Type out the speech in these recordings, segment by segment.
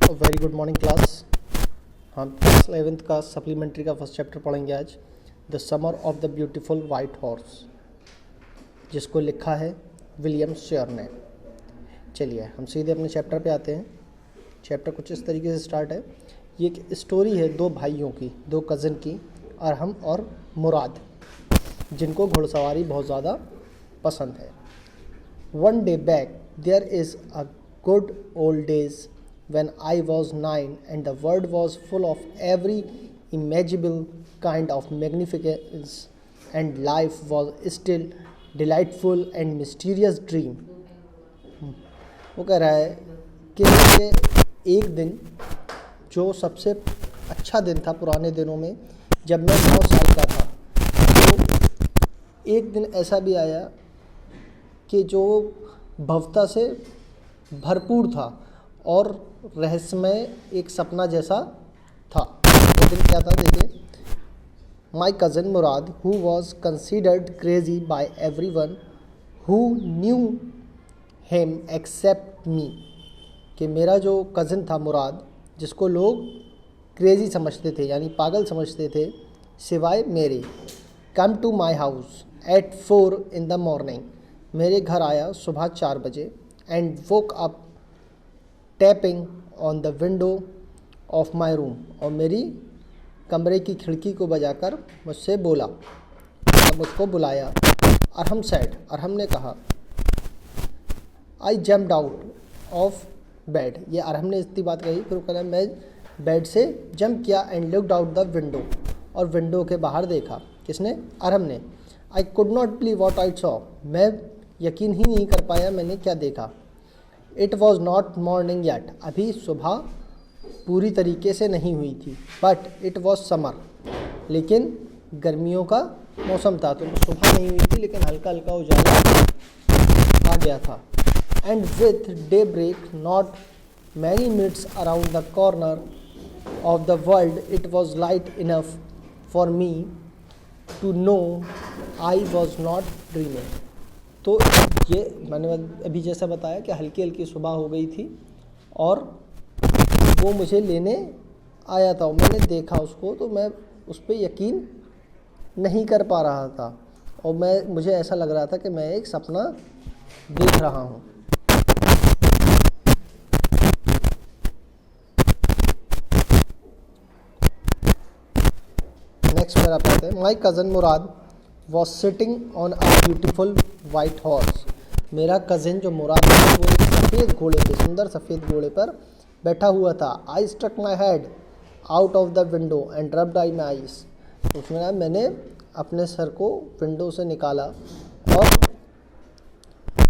Very good morning class. हम class 11th का supplementary का फर्स्ट चैप्टर पढ़ेंगे आज, the summer of the beautiful white horse, जिसको लिखा है विलियम शेयर ने। चलिए हम सीधे अपने चैप्टर पे आते हैं। चैप्टर कुछ इस तरीके से स्टार्ट है। ये एक स्टोरी है दो भाइयों की, दो कज़न की, अरहम और मुराद, जिनको घुड़सवारी बहुत ज़्यादा पसंद है। One day back there is a good old days when I was 9 and the world was full of every imaginable kind of magnificence and life was still delightful and mysterious dream। वो कह रहा है कि एक दिन जो सबसे अच्छा दिन था पुराने दिनों में, जब मैं 9 साल का था, तो एक दिन ऐसा भी आया कि जो भव्यता से भरपूर था और रहस्यमय एक सपना जैसा था। वो दिन क्या था देखिए। My cousin Murad who was considered crazy by everyone who knew him except me, कि मेरा जो कज़न था मुराद, जिसको लोग क्रेजी समझते थे यानी पागल समझते थे सिवाय मेरे, come to my house at 4 in the morning, मेरे घर आया सुबह 4 बजे, and woke up tapping on the window of my room, और मेरी कमरे की खिड़की को बजाकर मुझसे बोला, मुझको बुलाया। अरहम said, अरहम ने कहा, I jumped out of bed, ये अरहम ने इतनी बात कही, फिर वो कहना मैं बेड से जंप किया and looked out the window, और विंडो के बाहर देखा। किसने? अरहम ने। I could not believe what I saw, मैं यकीन ही नहीं कर पाया मैंने क्या देखा। It was not morning yet, अभी सुबह पूरी तरीके से नहीं हुई थी, बट इट वॉज समर, लेकिन गर्मियों का मौसम था, तो सुबह नहीं हुई थी लेकिन हल्का हल्का उजाला आ गया था। And with daybreak not many minutes around the corner of the world it was light enough for me to know I was not dreaming. तो ये मैंने अभी जैसा बताया कि हल्की हल्की सुबह हो गई थी और वो मुझे लेने आया था, मैंने देखा उसको, तो मैं उस पर यकीन नहीं कर पा रहा था और मुझे ऐसा लग रहा था कि मैं एक सपना देख रहा हूँ। नेक्स्ट मेरा कहते हैं, माई cousin Murad was sitting on a beautiful white horse, मेरा कज़न जो मुराद था वो एक सफ़ेद घोड़े पे, सुंदर सफ़ेद घोड़े पर बैठा हुआ था। I stuck my head out of the window and rubbed I my eyes, उसमें कहा मैंने अपने सर को विंडो से निकाला और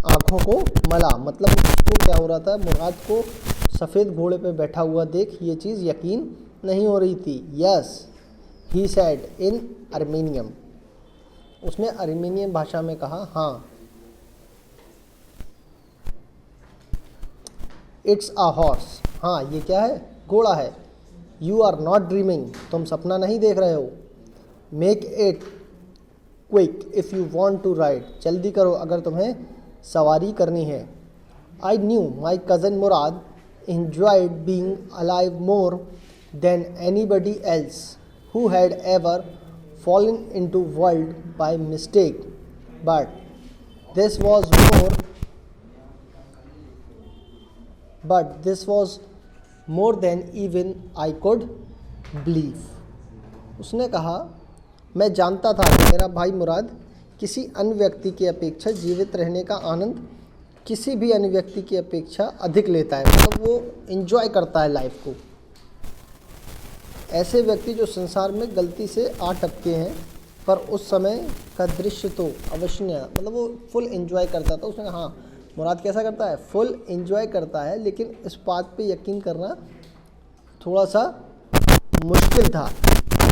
आँखों को मला, मतलब उसको क्या हो रहा था, मुराद को सफ़ेद घोड़े पे बैठा हुआ देख ये चीज़ यकीन नहीं हो रही थी। यस ही सैड इन आर्मेनियम, उसने आर्मेनियन भाषा में कहा हाँ। इट्स अ हॉर्स, हाँ ये क्या है, घोड़ा है। यू आर नॉट ड्रीमिंग, तुम सपना नहीं देख रहे हो। Make it quick if you want to ride, जल्दी करो अगर तुम्हें सवारी करनी है। I knew my cousin Murad enjoyed being alive more than anybody else who had ever fallen into world by mistake, but this was more than even I could believe। उसने कहा मैं जानता था कि मेरा भाई मुराद किसी अन्य व्यक्ति की अपेक्षा जीवित रहने का आनंद किसी भी अन्य व्यक्ति की अपेक्षा अधिक लेता है, मतलब वो एंजॉय करता है लाइफ को। ऐसे व्यक्ति जो संसार में गलती से आ टपके हैं, पर उस समय का दृश्य तो अविस्मरणीय, मतलब वो फुल एंजॉय करता था। उसने कहा हाँ मुराद कैसा करता है, फुल एंजॉय करता है, लेकिन इस बात पे यकीन करना थोड़ा सा मुश्किल था।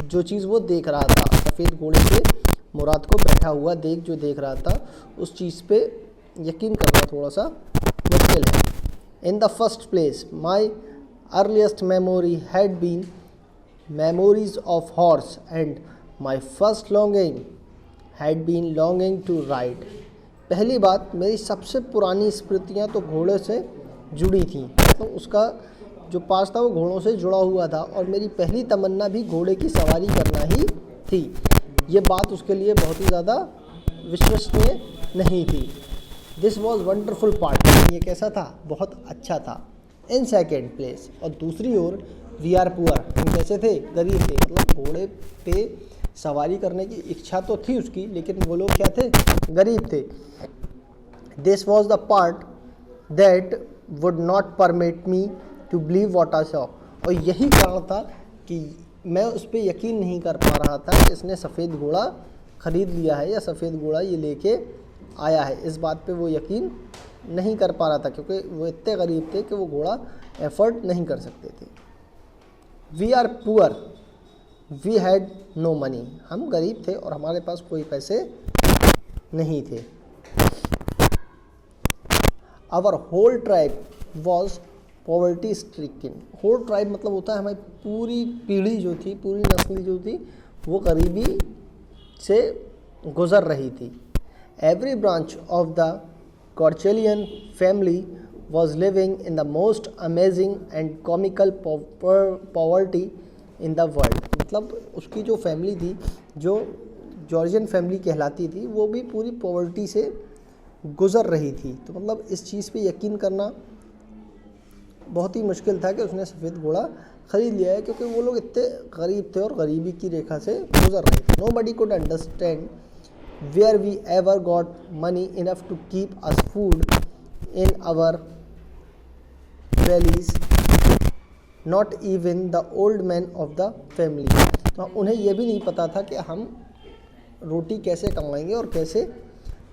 जो चीज़ वो देख रहा था, सफ़ेद घोड़े पे मुराद को बैठा हुआ जो देख रहा था, उस चीज़ पे यकीन करना थोड़ा सा मुश्किल है। In the first place my earliest memory had been memories of horse and my first longing had been longing to ride। पहली बात, मेरी सबसे पुरानी स्मृतियाँ तो घोड़े से जुड़ी थी, मतलब उसका जो पास था वो घोड़ों से जुड़ा हुआ था और मेरी पहली तमन्ना भी घोड़े की सवारी करना ही थी। ये बात उसके लिए बहुत ही ज़्यादा विश्वसनीय नहीं थी। दिस वॉज वंडरफुल पार्ट, ये कैसा था, बहुत अच्छा था। इन सेकेंड प्लेस, और दूसरी ओर वी आर पुअर, हम कैसे थे, गरीब थे। मतलब घोड़े पे सवारी करने की इच्छा तो थी उसकी, लेकिन वो लोग क्या थे, गरीब थे। This was the part that would not permit me to believe what I saw, और यही कारण था कि मैं उस पर यकीन नहीं कर पा रहा था कि इसने सफ़ेद घोड़ा ख़रीद लिया है या सफ़ेद घोड़ा ये लेके आया है। इस बात पे वो यकीन नहीं कर पा रहा था क्योंकि वो इतने गरीब थे कि वो घोड़ा एफर्ट नहीं कर सकते थे। We are poor, we had no money, हम गरीब थे और हमारे पास कोई पैसे नहीं थे। Our whole tribe was poverty stricken, whole tribe मतलब होता है हमारी पूरी पीढ़ी जो थी, पूरी नस्ल जो थी, वो गरीबी से गुज़र रही थी। Every branch of the Garoghlanian family was living in the most amazing and comical poverty in the world, मतलब उसकी जो फैमिली थी, जो जॉर्जियन फैमिली कहलाती थी, वो भी पूरी पॉवर्टी से गुज़र रही थी। तो मतलब इस चीज़ पे यकीन करना बहुत ही मुश्किल था कि उसने सफ़ेद घोड़ा ख़रीद लिया है, क्योंकि वो लोग इतने गरीब थे और गरीबी की रेखा से गुज़र रहे थे। Nobody could understand where we ever got money enough to keep us food in our valleys, not even the old man of the family। तो उन्हें यह भी नहीं पता था कि हम रोटी कैसे कमाएंगे और कैसे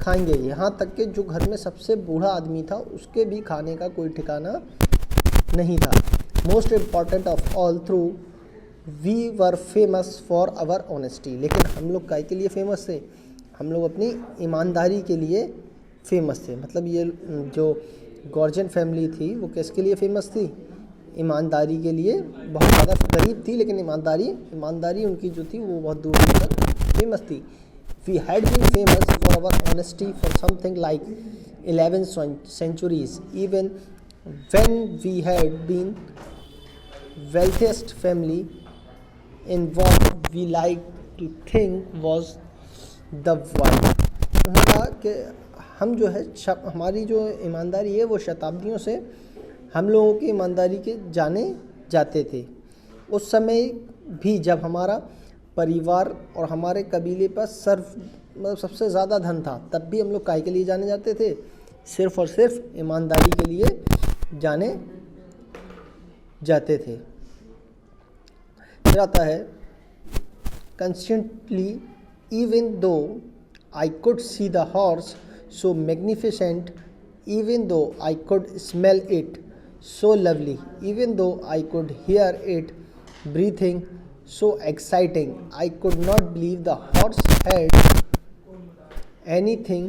खाएंगे। यहाँ तक कि जो घर में सबसे बूढ़ा आदमी था उसके भी खाने का कोई ठिकाना नहीं था। Most important of all, through we were famous for our honesty, लेकिन हम लोग काय के लिए फेमस थे, हम लोग अपनी ईमानदारी के लिए फेमस थे। मतलब ये जो गॉर्जियन फैमिली थी वो किसके लिए फेमस थी, ईमानदारी के लिए। बहुत ज़्यादा गरीब थी लेकिन ईमानदारी उनकी जो थी वो बहुत दूर तक फेमस थी। We had been famous for our honesty for something like 11 centuries, even when we had been wealthiest family in what we like to think was the world। उन्होंने कहा कि हम जो है हमारी जो ईमानदारी है वो शताब्दियों से हम लोगों की ईमानदारी के जाने जाते थे। उस समय भी जब हमारा परिवार और हमारे कबीले पर मतलब सबसे ज़्यादा धन था, तब भी हम लोग काय के लिए जाने जाते थे, सिर्फ़ और सिर्फ ईमानदारी के लिए जाने जाते थे। फिर आता है constantly, even though I could see the horse so magnificent, even though I could smell it so lovely, even though I could hear it breathing so exciting, I could not believe the horse had anything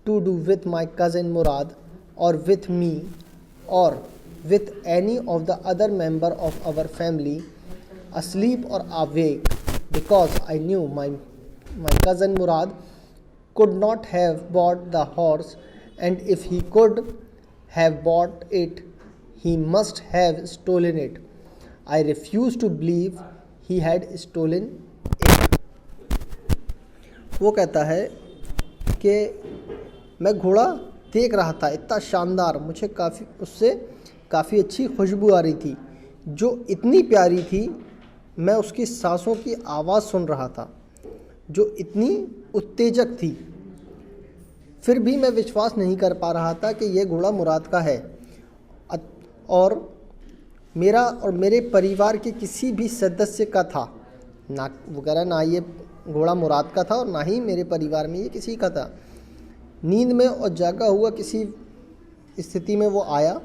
to do with my cousin Murad or with me or with any of the other member of our family, asleep or awake, because I knew my cousin Murad could not have bought the horse, and if he could have bought it, he must have stolen it. I refuse to believe he had stolen it। वो कहता है कि मैं घोड़ा देख रहा था, इतना शानदार, मुझे उससे काफ़ी अच्छी खुशबू आ रही थी, जो इतनी प्यारी थी, मैं उसकी सांसों की आवाज़ सुन रहा था जो इतनी उत्तेजक थी। फिर भी मैं विश्वास नहीं कर पा रहा था कि यह घोड़ा मुराद का है और मेरा और मेरे परिवार के किसी भी सदस्य का था। ना वगैरह ना ये घोड़ा मुराद का था और ना ही मेरे परिवार में ये किसी का था। नींद में और जागा हुआ किसी स्थिति में वो आया।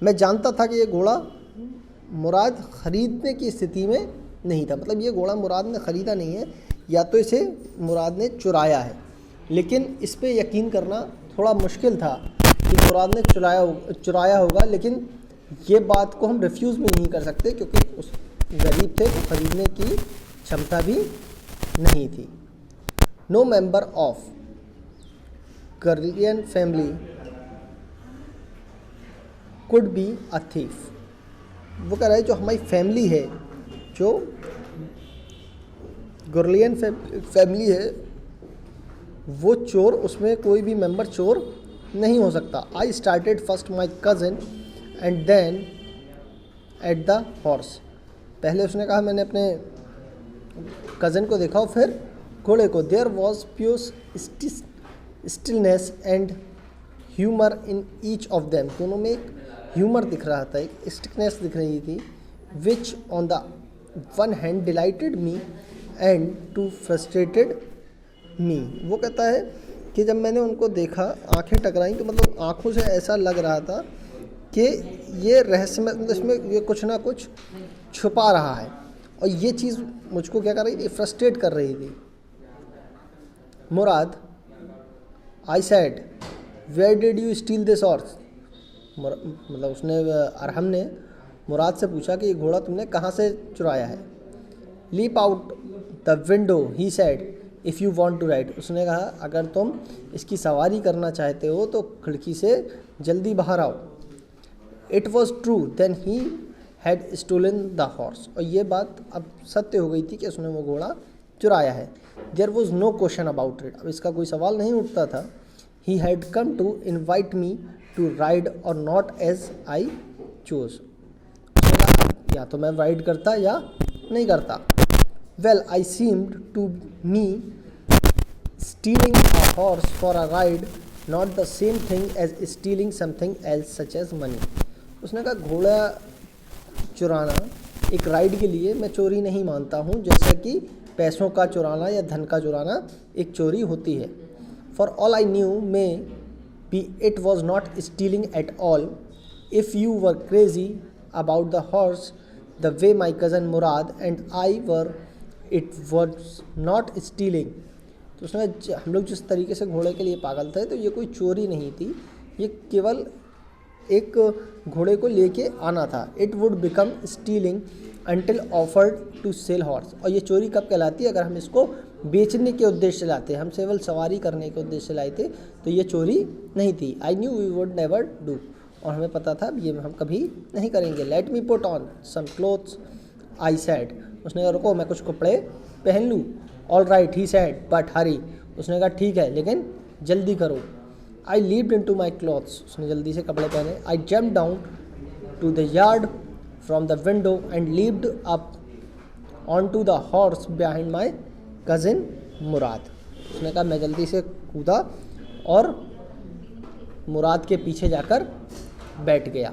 मैं जानता था कि ये घोड़ा मुराद ख़रीदने की स्थिति में नहीं था, मतलब ये घोड़ा मुराद ने ख़रीदा नहीं है, या तो इसे मुराद ने चुराया है। लेकिन इस पे यकीन करना थोड़ा मुश्किल था कि मुराद ने चुराया होगा, लेकिन ये बात को हम रिफ्यूज़ भी नहीं कर सकते क्योंकि उस गरीब थे तो ख़रीदने की क्षमता भी नहीं थी। No member of Garoghlanian family could be a thief, वो कह रहा है जो हमारी फैमिली है, जो गुरलियन फैमिली है, वो चोर, उसमें कोई भी मेंबर चोर नहीं हो सकता। I started first my cousin and then at the horse. पहले उसने कहा मैंने अपने कज़न को देखा और फिर घोड़े को। There was pure stillness and humour in each of them. दोनों में एक ह्यूमर दिख रहा था, एक स्टिकनेस दिख रही थी। Which on the one hand delighted me and to frustrated me. वो कहता है कि जब मैंने उनको देखा, आंखें टकराई, तो मतलब आंखों से ऐसा लग रहा था कि ये रहस्यमय, मतलब इसमें ये कुछ ना कुछ छुपा रहा है, और ये चीज़ मुझको क्या कर रही थी, फ्रस्ट्रेट कर रही थी। Murad, I said where did you steal this horse. मतलब उसने, अरहम ने मुराद से पूछा कि ये घोड़ा तुमने कहाँ से चुराया है। Leap out the window he said if you want to ride. उसने कहा अगर तुम इसकी सवारी करना चाहते हो तो खिड़की से जल्दी बाहर आओ। It was true then he had stolen the horse. और ये बात अब सत्य हो गई थी कि उसने वो घोड़ा चुराया है। There was no question about it. अब इसका कोई सवाल नहीं उठता था। He had come to invite me to ride और नॉट एज आई चूज। या तो मैं राइड करता या नहीं करता। Well I seemed to me stealing a horse for a ride not the same thing as stealing something else such as money। उसने कहा घोड़ा चुराना एक राइड के लिए मैं चोरी नहीं मानता हूँ, जैसे कि पैसों का चुराना या धन का चुराना एक चोरी होती है। For all I knew may be it was not stealing at all if you were crazy about the horse the way my cousin Murad and I were, it was not stealing। तो उसने हम लोग जिस तरीके से घोड़े के लिए पागल थे, तो ये कोई चोरी नहीं थी, ये केवल एक घोड़े को लेके आना था। It would become stealing until offered to sell horse. और ये चोरी कब कहलाती है, अगर हम इसको बेचने के उद्देश्य से लाते, हम केवल सवारी करने के उद्देश्य से लाए थे तो ये चोरी नहीं थी। I knew we would never do. और हमें पता था ये हम कभी नहीं करेंगे। Let me put on some clothes I said. उसने कहा रुको मैं कुछ कपड़े पहन लूँ। All right he said but hurry. उसने कहा ठीक है लेकिन जल्दी करो। I leaped into my clothes. उसने जल्दी से कपड़े पहने। I jump down to the yard from the window and leaped up onto the horse behind my cousin Murad. उसने कहा मैं जल्दी से कूदा और मुराद के पीछे जाकर बैठ गया।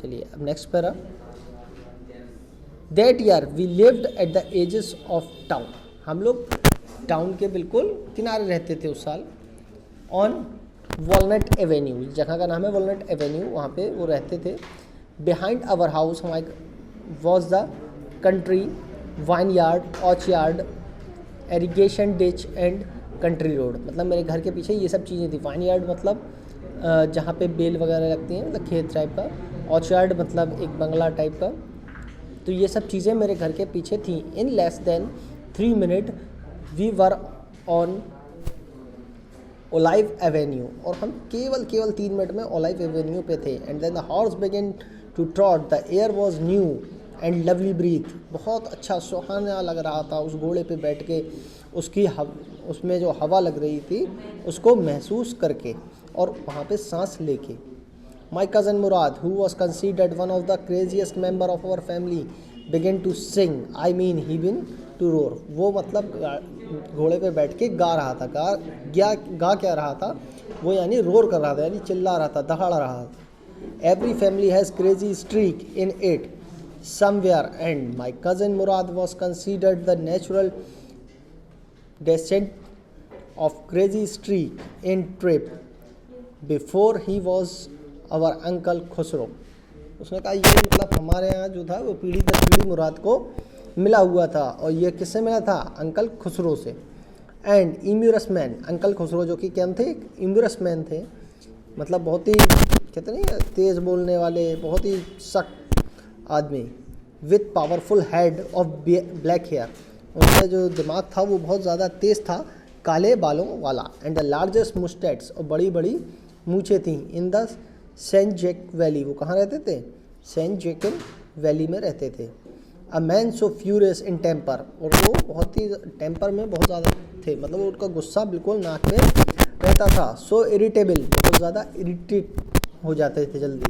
चलिए अब next para. That year we lived at the edges of town. हम लोग टाउन के बिल्कुल किनारे रहते थे उस साल। ऑन वॉलनट एवेन्यू, जगह का नाम है वॉलनट एवेन्यू, वहाँ पे वो रहते थे। Behind our house was the country, vineyard, orchard, irrigation ditch and country road. मतलब मेरे घर के पीछे ये सब चीज़ें थी। वाइन यार्ड मतलब जहाँ पे बेल वगैरह लगती हैं, मतलब खेत टाइप का। ऑच यार्ड मतलब एक बंगला टाइप का। तो ये सब चीज़ें मेरे घर के पीछे थी। In less than 3 minute we were on Olive Avenue. और हम केवल 3 मिनट में ओलाइव एवेन्यू पे थे। And then the horse began to trot. The air was new and lovely breathe. बहुत अच्छा सुहाना लग रहा था उस घोड़े पे बैठ के, उसकी उसमें जो हवा लग रही थी उसको महसूस करके और वहाँ पे सांस लेके। My cousin Murad who was considered one of the craziest member of our family began to sing, I mean he been to roar. वो मतलब घोड़े पे बैठ के गा रहा था। गा क्या रहा था वो, यानी रोर कर रहा था, यानी चिल्ला रहा था, दहाड़ रहा था। Every family has crazy streak in it somewhere and my cousin Murad was considered the natural descent of crazy streak in trip before he was our uncle Khusro. उसने कहा ये मतलब हमारे यहाँ जो था वो पीढ़ी दर पीढ़ी मुराद को मिला हुआ था। और ये किससे मिला था, अंकल खुसरो से। एंड इम्यूरस मैन, अंकल खुसरो जो कि क्या थे, इम्यूरस मैन थे, मतलब बहुत ही कहते नहीं तेज़ बोलने वाले, बहुत ही सख्त आदमी। With powerful head of black hair, उनका जो दिमाग था वो बहुत ज़्यादा तेज़ था, काले बालों वाला। एंड द लार्जेस्ट मुस्टेट्स, और बड़ी बड़ी मूछें थीं। In the Saint Jack Valley, वो कहाँ रहते थे, सेंट जोकिन वैली में रहते थे। A man so furious in temper, और वो बहुत ही टेम्पर में बहुत ज़्यादा थे, मतलब उनका गुस्सा बिल्कुल नाक पे रहता था। सो इरिटेबल, बहुत ज़्यादा इरिटेट हो जाते थे जल्दी।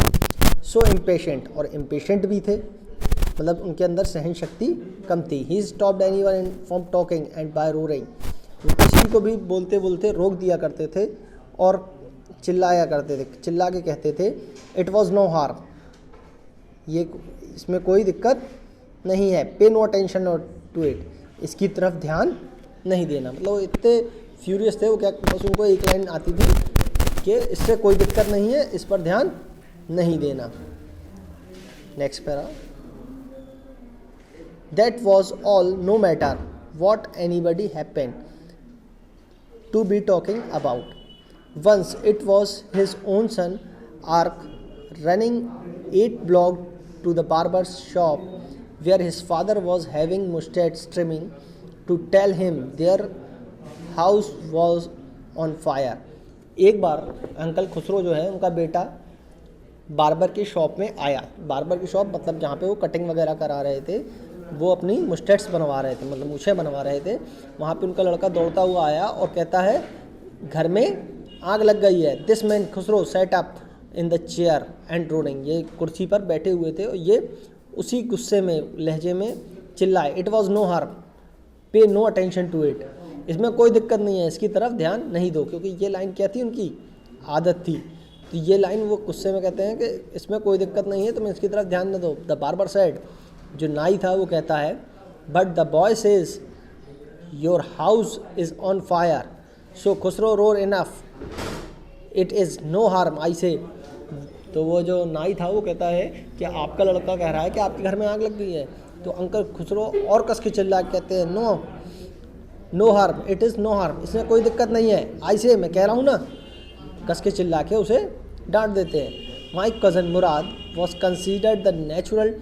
सो इम्पेशेंट, और इम्पेशेंट भी थे, मतलब उनके अंदर सहन शक्ति कम थी। He stopped anyone from talking and by roaring, वो किसी को भी बोलते बोलते रोक दिया करते थे और चिल्लाया करते थे, चिल्ला के कहते थे इट वॉज नो हार्म, ये इसमें कोई दिक्कत नहीं है। पे नो अटेंशन टू इट, इसकी तरफ ध्यान नहीं देना। मतलब वो इतने फ्यूरियस थे, वो क्या, बस उनको एक लाइन आती थी कि इससे कोई दिक्कत नहीं है, इस पर ध्यान नहीं देना। Next para, that was all no matter what anybody happened to be talking about. Once it was his own son, Ark, running 8 blocks to the barber's shop where his father was having mustache trimming, to tell him their house was on fire. एक बार uncle Khusro जो है, उनका बेटा barber की shop में आया। Barber की shop मतलब जहाँ पे वो कटिंग वगैरह करा रहे थे, वो अपनी मुस्टेट्स बनवा रहे थे, मतलब मूछें बनवा रहे थे। वहाँ पे उनका लड़का दौड़ता हुआ आया और कहता है घर में आग लग गई है। This man Khusro set up in the chair and roading, ये कुर्सी पर बैठे हुए थे और ये उसी गुस्से में लहजे में चिल्लाए इट वॉज नो हार्म, पे नो अटेंशन टू इट, इसमें कोई दिक्कत नहीं है, इसकी तरफ ध्यान नहीं दो। क्योंकि ये लाइन क्या थी, उनकी आदत थी, तो ये लाइन वो गुस्से में कहते हैं कि इसमें कोई दिक्कत नहीं है, तुम इसकी तरफ ध्यान न दो। द बार्बर सेड, जो नाई था वो कहता है, but the boy says your house is on fire, so Khusro roar enough, it is no harm I say. तो वो जो नाई था वो कहता है कि आपका लड़का कह रहा है कि आपके घर में आग लग गई है। तो अंकल खुसरो और कस के चिल्ला के कहते हैं no harm, it is no harm, इसमें कोई दिक्कत नहीं है, आई से, मैं कह रहा हूँ ना, कस के चिल्ला के उसे डांट देते हैं। माई cousin Murad was considered the natural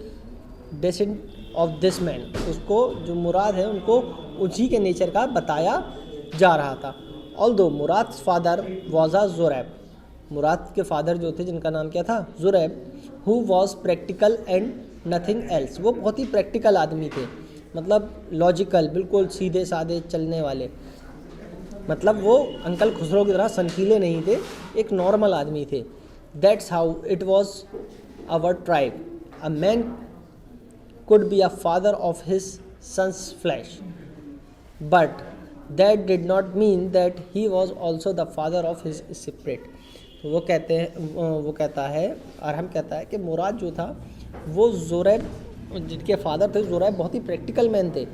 descent of this man, उसको जो मुराद है उनको उसी के नेचर का बताया जा रहा था। Although Murad father was a Zorab, Murad के फादर जो थे जिनका नाम क्या था, Zorab, who was practical and nothing else, वो बहुत ही प्रैक्टिकल आदमी थे, मतलब लॉजिकल, बिल्कुल सीधे साधे चलने वाले, मतलब वो अंकल खुसरो की तरह संकीले नहीं थे, एक नॉर्मल आदमी थे। That's how it was our tribe, a man could be a father of his son's flesh, but that did not mean that he was also the father of his spirit. तो वो कहते हैं, वो कहता है, अरहम कहता है कि मुराद जो था वो ज़ुरैब, जिनके फादर थे ज़ुरैब बहुत ही प्रैक्टिकल मैन थे,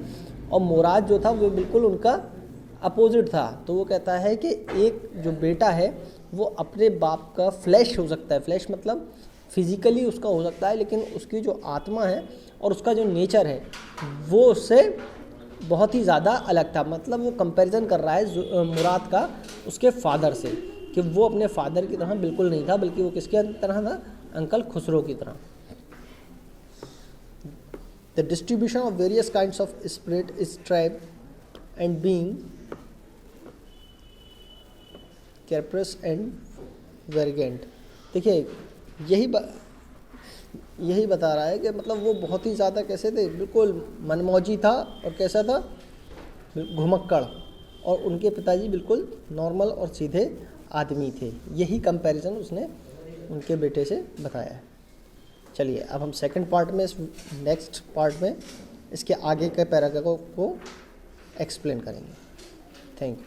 और मुराद जो था वो बिल्कुल उनका अपोजिट था। तो वो कहता है कि एक जो बेटा है वो अपने बाप का फ्लैश हो सकता है, फ्लैश मतलब फिज़िकली उसका हो सकता है, लेकिन उसकी जो आत्मा है और उसका जो नेचर है वो उससे बहुत ही ज़्यादा अलग था। मतलब वो कंपैरिजन कर रहा है मुराद का उसके फादर से, कि वो अपने फादर की तरह बिल्कुल नहीं था, बल्कि वो किसके तरह था, अंकल खुसरो की तरह। The distribution of various kinds of spirit is tribe and being caprice and variegated. देखिए यही बता रहा है कि मतलब वो बहुत ही ज़्यादा कैसे थे, बिल्कुल मनमौजी था, और कैसा था, घुमक्कड़, और उनके पिताजी बिल्कुल नॉर्मल और सीधे आदमी थे। यही कंपैरिजन उसने उनके बेटे से बताया है। चलिए अब हम सेकंड पार्ट में, नेक्स्ट पार्ट में इसके आगे के पैराग्राफ को एक्सप्लेन करेंगे। Thank you.